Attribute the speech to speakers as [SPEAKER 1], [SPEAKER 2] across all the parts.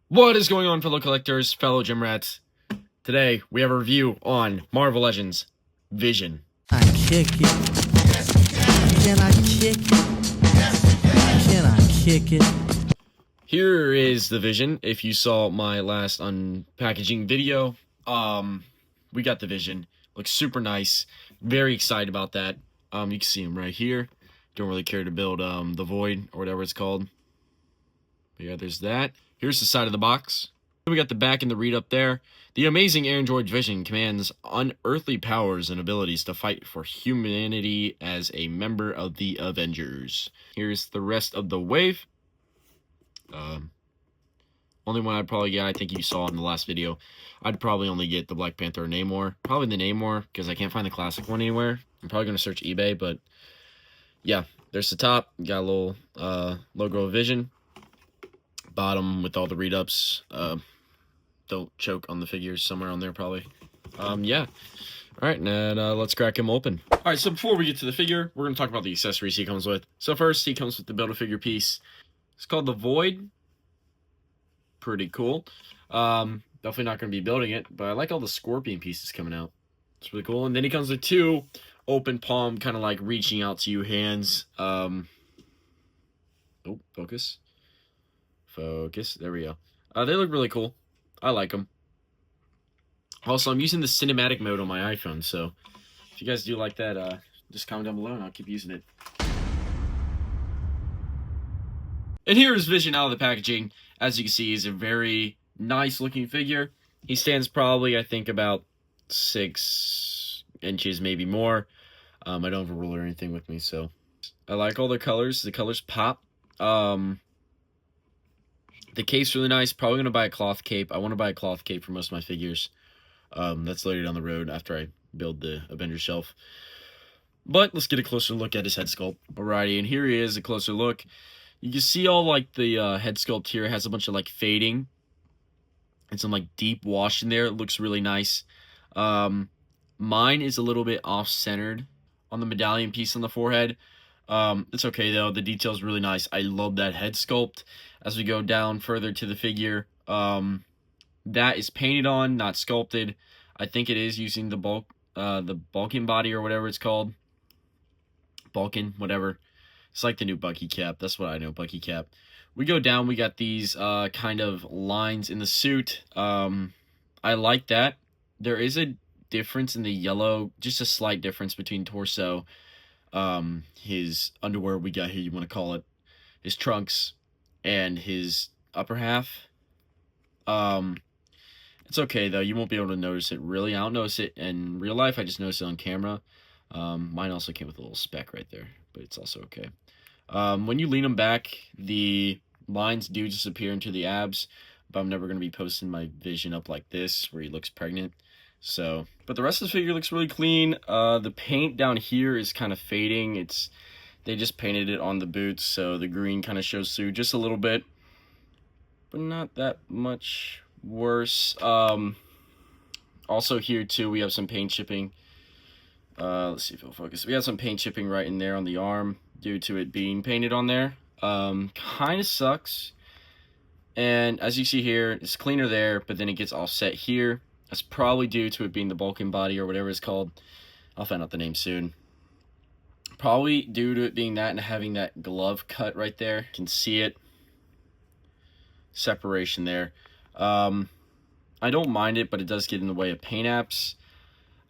[SPEAKER 1] What is going on, fellow collectors, fellow gym rats? Today, we have a review on Marvel Legends Vision.
[SPEAKER 2] I kick it? Can I kick it? Can I kick it?
[SPEAKER 1] Here is the Vision. If you saw my last unpackaging video, we got the Vision. Looks super nice. Very excited about that. You can see him right here. Don't really care to build the Void or whatever it's called. But yeah, there's that. Here's the side of the box. We got the back and the read up there. The amazing Android Vision commands unearthly powers and abilities to fight for humanity as a member of the Avengers. Here's the rest of the wave. Only one I'd probably get, I think you saw in the last video, I'd probably only get the Black Panther Namor. Probably the Namor, because I can't find the classic one anywhere. I'm probably going to search eBay, but yeah, there's the top. Got a little logo of Vision. Bottom with all the read-ups. Don't choke on the figures, somewhere on there probably. Yeah. Alright, and let's crack him open. Alright, so before we get to the figure, we're going to talk about the accessories he comes with. So first, he comes with the Build-A-Figure piece. It's called the Void. Pretty cool. Definitely not going to be building it, but I like all the Scorpion pieces coming out. It's really cool. And then he comes with two open palm, kind of like reaching out to you hands. Oh, focus. Focus. There we go. They look really cool. I like them. Also, I'm using the cinematic mode on my iPhone, so if you guys do like that, just comment down below and I'll keep using it. And here is Vision out of the packaging. As you can see, he's a very nice looking figure. He stands probably, I think, about 6 inches, maybe more. I don't have a ruler or anything with me, so I like all the colors. The colors pop. The cape's really nice. Probably going to buy a cloth cape. I want to buy a cloth cape for most of my figures. That's later down the road after I build the Avengers shelf. But let's get a closer look at his head sculpt. Alrighty, and here he is, a closer look. You can see all, like, the head sculpt here. It has a bunch of, like, fading and some, like, deep wash in there. It looks really nice. Mine is a little bit off-centered on the medallion piece on the forehead. It's okay, though. The detail's really nice. I love that head sculpt. As we go down further to the figure, that is painted on, not sculpted. I think it is using the Bulkin body or whatever it's called. Bulkin, whatever. It's like the new Bucky cap. That's what I know, Bucky cap. We go down, we got these kind of lines in the suit. I like that. There is a difference in the yellow, just a slight difference between torso, his underwear we got here, you want to call it, his trunks, and his upper half. It's okay, though. You won't be able to notice it, really. I don't notice it in real life. I just notice it on camera. Mine also came with a little speck right there, but it's also okay. When you lean them back, the lines do disappear into the abs, but I'm never going to be posting my Vision up like this, where he looks pregnant. So, but the rest of the figure looks really clean. The paint down here is kind of fading. They just painted it on the boots, so the green kind of shows through just a little bit, but not that much worse. Also here too, we have some paint chipping. Let's see if it'll focus. We have some paint chipping right in there on the arm due to it being painted on there. Kind of sucks. And as you see here, it's cleaner there, but then it gets offset here. That's probably due to it being the Bulkin body or whatever it's called. I'll find out the name soon. Probably due to it being that and having that glove cut right there. You can see it. Separation there. I don't mind it, but it does get in the way of paint apps.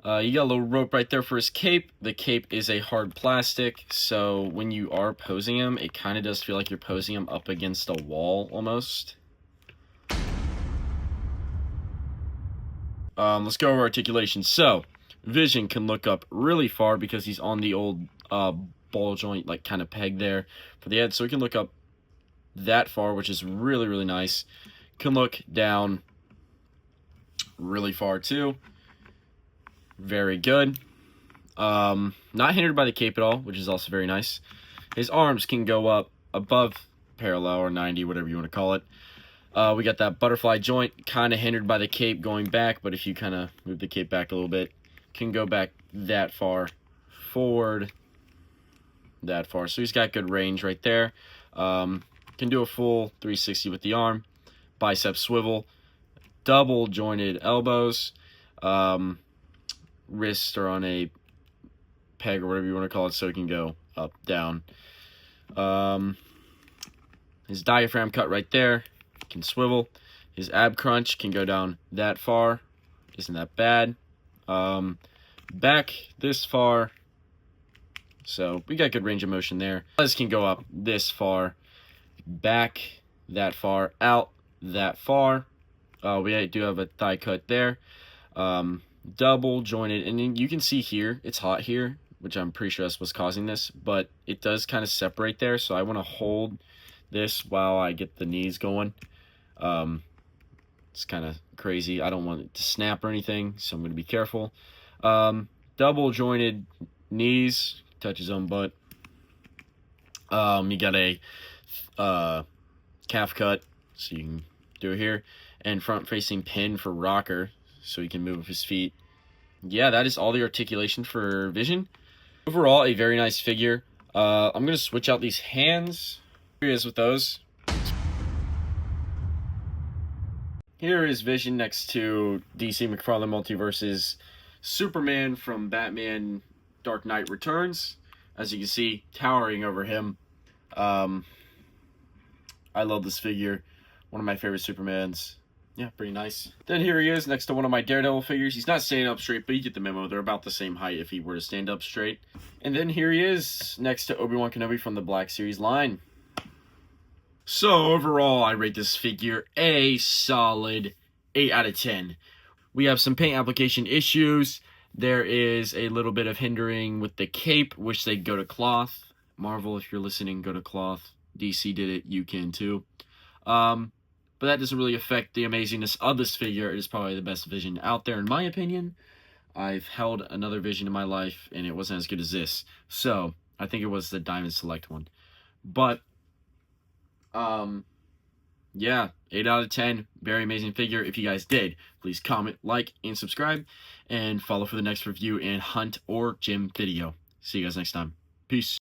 [SPEAKER 1] You got a little rope right there for his cape. The cape is a hard plastic, so when you are posing him, it kind of does feel like you're posing him up against a wall almost. Let's go over articulation. So, Vision can look up really far because he's on the old ball joint, like kind of peg there for the head, so he can look up that far, which is really, really nice. Can look down really far too. Very good. Not hindered by the cape at all, which is also very nice. His arms can go up above parallel or 90, whatever you want to call it. We got that butterfly joint, kind of hindered by the cape going back, but if you kind of move the cape back a little bit, can go back that far, forward, that far. So he's got good range right there. Can do a full 360 with the arm. bicep swivel, double jointed elbows, wrists are on a peg or whatever you want to call it, so it can go up, down. His diaphragm cut right there can swivel. His ab crunch can go down that far. Isn't that bad? Back this far. So we got good range of motion there. This can go up this far, back that far, out that far. We do have a thigh cut there. Double jointed, and then you can see here, it's hot here, which I'm pretty sure that's what's causing this, but it does kind of separate there, so I want to hold this while I get the knees going. It's kind of crazy. I don't want it to snap or anything, so I'm going to be careful. Double jointed knees, touch his own butt. You got a calf cut, so you can do it here, and front facing pin for rocker, so he can move his feet. Yeah, that is all the articulation for Vision. Overall, a very nice figure. I'm going to switch out these hands. Here he is with those. Here is Vision next to DC McFarlane Multiverse's Superman from Batman Dark Knight Returns. As you can see, towering over him. I love this figure. One of my favorite Supermans. Yeah, pretty nice. Then here he is next to one of my Daredevil figures. He's not standing up straight, but you get the memo. They're about the same height if he were to stand up straight. And then here he is next to Obi-Wan Kenobi from the Black Series line. So overall, I rate this figure a solid 8 out of 10. We have some paint application issues. There is a little bit of hindering with the cape. Wish they'd go to cloth. Marvel, if you're listening, go to cloth. DC did it. You can too. But that doesn't really affect the amazingness of this figure. It is probably the best Vision out there, in my opinion. I've held another Vision in my life, and it wasn't as good as this. So, I think it was the Diamond Select one. But, yeah, 8 out of 10. Very amazing figure. If you guys did, please comment, like, and subscribe. And follow for the next review and hunt or gym video. See you guys next time. Peace.